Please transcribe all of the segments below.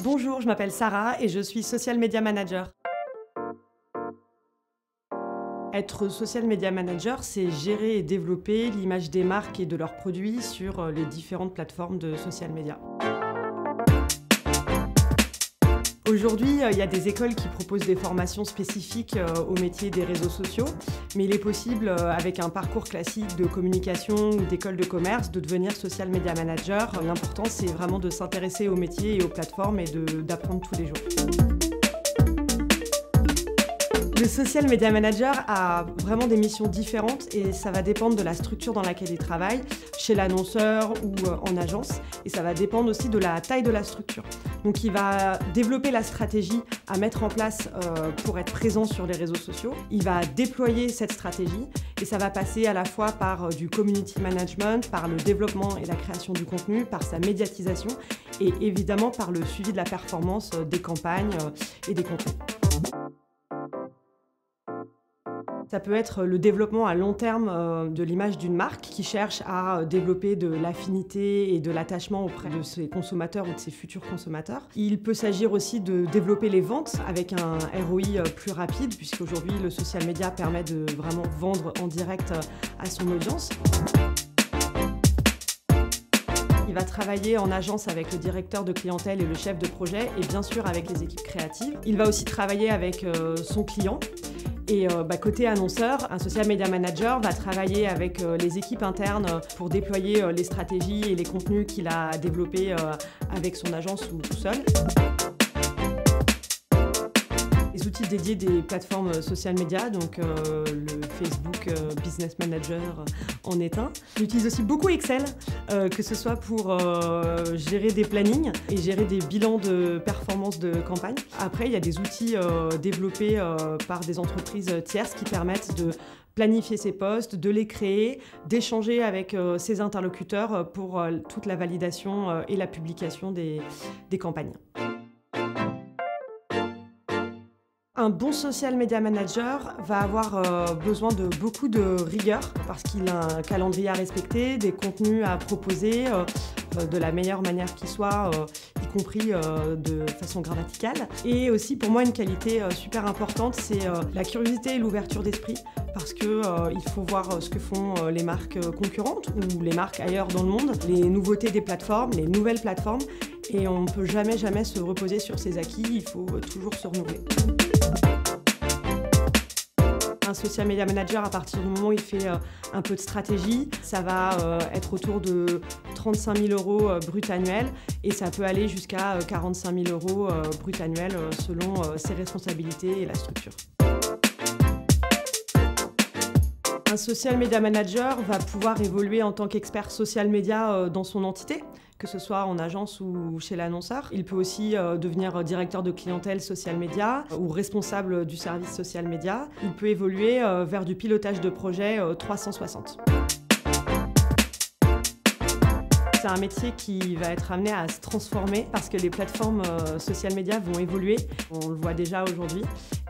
Bonjour, je m'appelle Sarah et je suis Social Media Manager. Être Social Media Manager, c'est gérer et développer l'image des marques et de leurs produits sur les différentes plateformes de social media. Aujourd'hui, il y a des écoles qui proposent des formations spécifiques au métier des réseaux sociaux, mais il est possible, avec un parcours classique de communication ou d'école de commerce, de devenir Social Media Manager. L'important, c'est vraiment de s'intéresser au métier et aux plateformes et d'apprendre tous les jours. Le Social Media Manager a vraiment des missions différentes et ça va dépendre de la structure dans laquelle il travaille, chez l'annonceur ou en agence, et ça va dépendre aussi de la taille de la structure. Donc il va développer la stratégie à mettre en place pour être présent sur les réseaux sociaux. Il va déployer cette stratégie et ça va passer à la fois par du community management, par le développement et la création du contenu, par sa médiatisation et évidemment par le suivi de la performance des campagnes et des contenus. Ça peut être le développement à long terme de l'image d'une marque qui cherche à développer de l'affinité et de l'attachement auprès de ses consommateurs ou de ses futurs consommateurs. Il peut s'agir aussi de développer les ventes avec un ROI plus rapide, puisqu'aujourd'hui le social media permet de vraiment vendre en direct à son audience. Il va travailler en agence avec le directeur de clientèle et le chef de projet, et bien sûr avec les équipes créatives. Il va aussi travailler avec son client. Et côté annonceur, un social media manager va travailler avec les équipes internes pour déployer les stratégies et les contenus qu'il a développés avec son agence ou tout seul. Les outils dédiés des plateformes social media, donc le Facebook Business Manager en est un. J'utilise aussi beaucoup Excel, que ce soit pour gérer des plannings et gérer des bilans de performance de campagne. Après, il y a des outils développés par des entreprises tierces qui permettent de planifier ses posts, de les créer, d'échanger avec ses interlocuteurs pour toute la validation et la publication des campagnes. Un bon social media manager va avoir besoin de beaucoup de rigueur parce qu'il a un calendrier à respecter, des contenus à proposer de la meilleure manière qui soit, y compris de façon grammaticale. Et aussi pour moi une qualité super importante, c'est la curiosité et l'ouverture d'esprit parce qu'il faut voir ce que font les marques concurrentes ou les marques ailleurs dans le monde, les nouveautés des plateformes, les nouvelles plateformes, et on ne peut jamais se reposer sur ses acquis, il faut toujours se renouveler. Un social media manager, à partir du moment où il fait un peu de stratégie, ça va être autour de 35 000 € brut annuel et ça peut aller jusqu'à 45 000 € brut annuel selon ses responsabilités et la structure. Un social media manager va pouvoir évoluer en tant qu'expert social media dans son entité, que ce soit en agence ou chez l'annonceur. Il peut aussi devenir directeur de clientèle social media ou responsable du service social media. Il peut évoluer vers du pilotage de projet 360. C'est un métier qui va être amené à se transformer parce que les plateformes social media vont évoluer. On le voit déjà aujourd'hui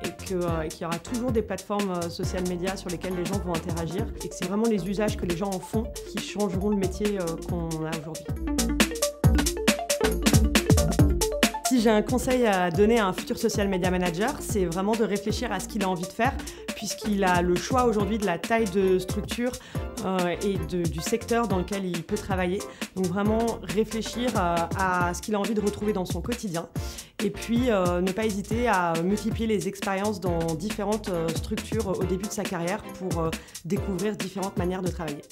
et qu'il y aura toujours des plateformes social media sur lesquelles les gens vont interagir et que c'est vraiment les usages que les gens en font qui changeront le métier qu'on a aujourd'hui. Si j'ai un conseil à donner à un futur social media manager, c'est vraiment de réfléchir à ce qu'il a envie de faire, puisqu'il a le choix aujourd'hui de la taille de structure et du secteur dans lequel il peut travailler. Donc vraiment réfléchir à ce qu'il a envie de retrouver dans son quotidien. Et puis ne pas hésiter à multiplier les expériences dans différentes structures au début de sa carrière pour découvrir différentes manières de travailler.